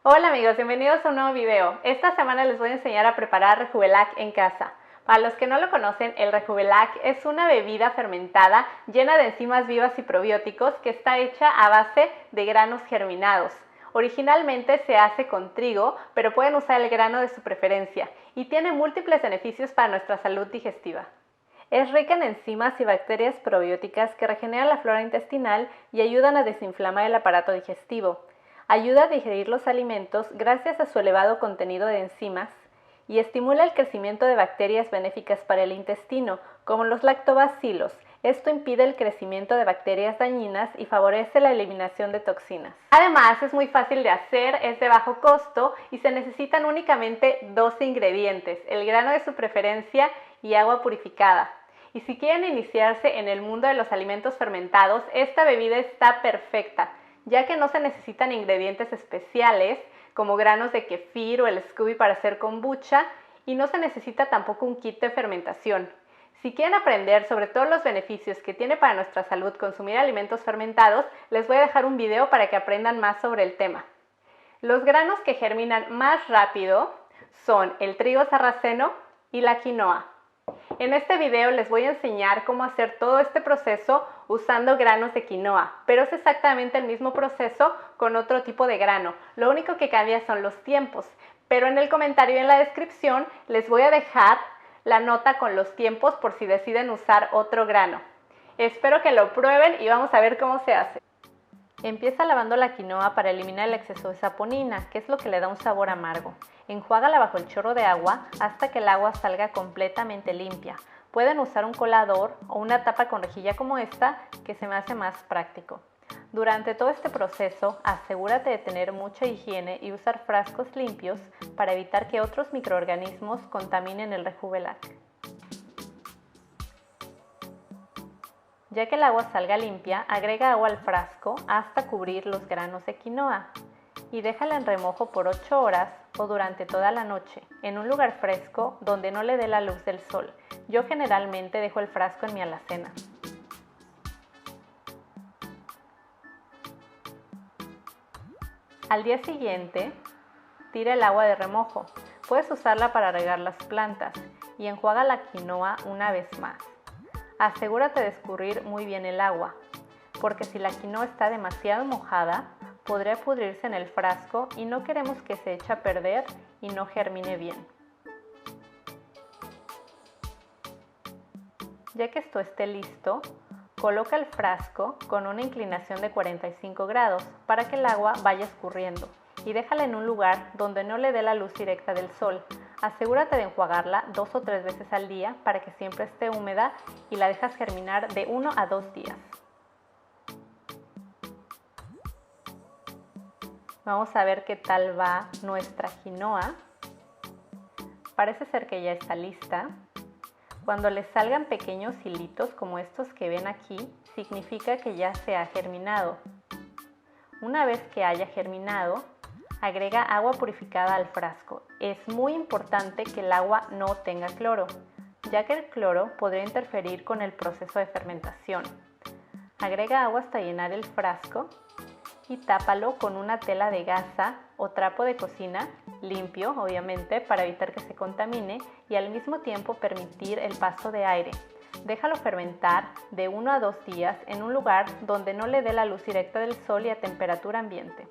Hola amigos, bienvenidos a un nuevo video. Esta semana les voy a enseñar a preparar Rejuvelac en casa. Para los que no lo conocen, el Rejuvelac es una bebida fermentada llena de enzimas vivas y probióticos que está hecha a base de granos germinados. Originalmente se hace con trigo, pero pueden usar el grano de su preferencia y tiene múltiples beneficios para nuestra salud digestiva. Es rica en enzimas y bacterias probióticas que regeneran la flora intestinal y ayudan a desinflamar el aparato digestivo. Ayuda a digerir los alimentos gracias a su elevado contenido de enzimas y estimula el crecimiento de bacterias benéficas para el intestino, como los lactobacilos. Esto impide el crecimiento de bacterias dañinas y favorece la eliminación de toxinas. Además, es muy fácil de hacer, es de bajo costo y se necesitan únicamente 2 ingredientes, el grano de su preferencia y agua purificada. Y si quieren iniciarse en el mundo de los alimentos fermentados, esta bebida está perfecta, ya que no se necesitan ingredientes especiales como granos de kefir o el Scooby para hacer kombucha y no se necesita tampoco un kit de fermentación. Si quieren aprender sobre todos los beneficios que tiene para nuestra salud consumir alimentos fermentados, les voy a dejar un video para que aprendan más sobre el tema. Los granos que germinan más rápido son el trigo sarraceno y la quinoa. En este video les voy a enseñar cómo hacer todo este proceso usando granos de quinoa, pero es exactamente el mismo proceso con otro tipo de grano. Lo único que cambia son los tiempos, pero en el comentario y en la descripción les voy a dejar la nota con los tiempos por si deciden usar otro grano. Espero que lo prueben y vamos a ver cómo se hace. Empieza lavando la quinoa para eliminar el exceso de saponina, que es lo que le da un sabor amargo. Enjuágala bajo el chorro de agua hasta que el agua salga completamente limpia. Pueden usar un colador o una tapa con rejilla como esta, que se me hace más práctico. Durante todo este proceso, asegúrate de tener mucha higiene y usar frascos limpios para evitar que otros microorganismos contaminen el Rejuvelac. Ya que el agua salga limpia, agrega agua al frasco hasta cubrir los granos de quinoa y déjala en remojo por 8 horas o durante toda la noche, en un lugar fresco donde no le dé la luz del sol. Yo generalmente dejo el frasco en mi alacena. Al día siguiente, tira el agua de remojo. Puedes usarla para regar las plantas y enjuaga la quinoa una vez más. Asegúrate de escurrir muy bien el agua, porque si la quinoa está demasiado mojada, podría pudrirse en el frasco y no queremos que se eche a perder y no germine bien. Ya que esto esté listo, coloca el frasco con una inclinación de 45 grados para que el agua vaya escurriendo y déjala en un lugar donde no le dé la luz directa del sol. Asegúrate de enjuagarla 2 o 3 veces al día para que siempre esté húmeda y la dejas germinar de 1 a 2 días. Vamos a ver qué tal va nuestra quinoa. Parece ser que ya está lista. Cuando le salgan pequeños hilitos como estos que ven aquí, significa que ya se ha germinado. Una vez que haya germinado, agrega agua purificada al frasco. Es muy importante que el agua no tenga cloro, ya que el cloro podría interferir con el proceso de fermentación. Agrega agua hasta llenar el frasco y tápalo con una tela de gasa o trapo de cocina, limpio obviamente para evitar que se contamine y al mismo tiempo permitir el paso de aire. Déjalo fermentar de 1 a 2 días en un lugar donde no le dé la luz directa del sol y a temperatura ambiente.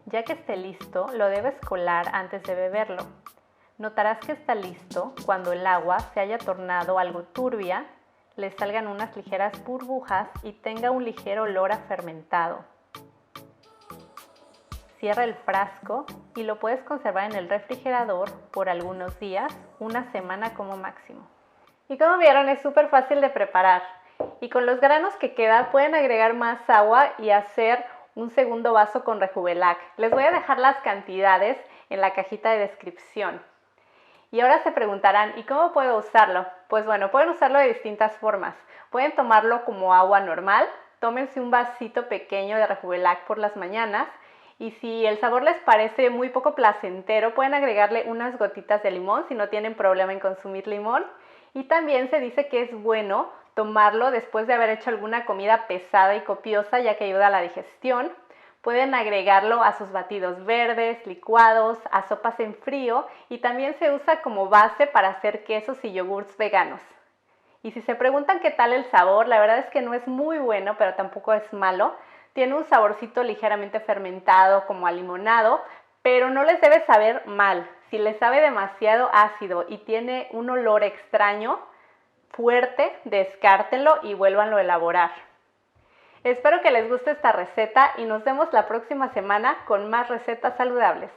Ya que esté listo, lo debes colar antes de beberlo. Notarás que está listo cuando el agua se haya tornado algo turbia, le salgan unas ligeras burbujas y tenga un ligero olor a fermentado. Cierra el frasco y lo puedes conservar en el refrigerador por algunos días, una semana como máximo. Y como vieron, es súper fácil de preparar. Y con los granos que queda pueden agregar más agua y hacer un segundo vaso con Rejuvelac. Les voy a dejar las cantidades en la cajita de descripción. Y ahora se preguntarán, ¿y cómo puedo usarlo? Pues bueno, pueden usarlo de distintas formas. Pueden tomarlo como agua normal, tómense un vasito pequeño de Rejuvelac por las mañanas y si el sabor les parece muy poco placentero, pueden agregarle unas gotitas de limón si no tienen problema en consumir limón Y también se dice que es bueno tomarlo después de haber hecho alguna comida pesada y copiosa, ya que ayuda a la digestión. Pueden agregarlo a sus batidos verdes, licuados, a sopas en frío y también se usa como base para hacer quesos y yogurts veganos. Y si se preguntan qué tal el sabor, la verdad es que no es muy bueno, pero tampoco es malo. Tiene un saborcito ligeramente fermentado, como a limonado, pero no les debe saber mal. Si les sabe demasiado ácido y tiene un olor extraño, fuerte, descártenlo y vuélvanlo a elaborar. Espero que les guste esta receta y nos vemos la próxima semana con más recetas saludables.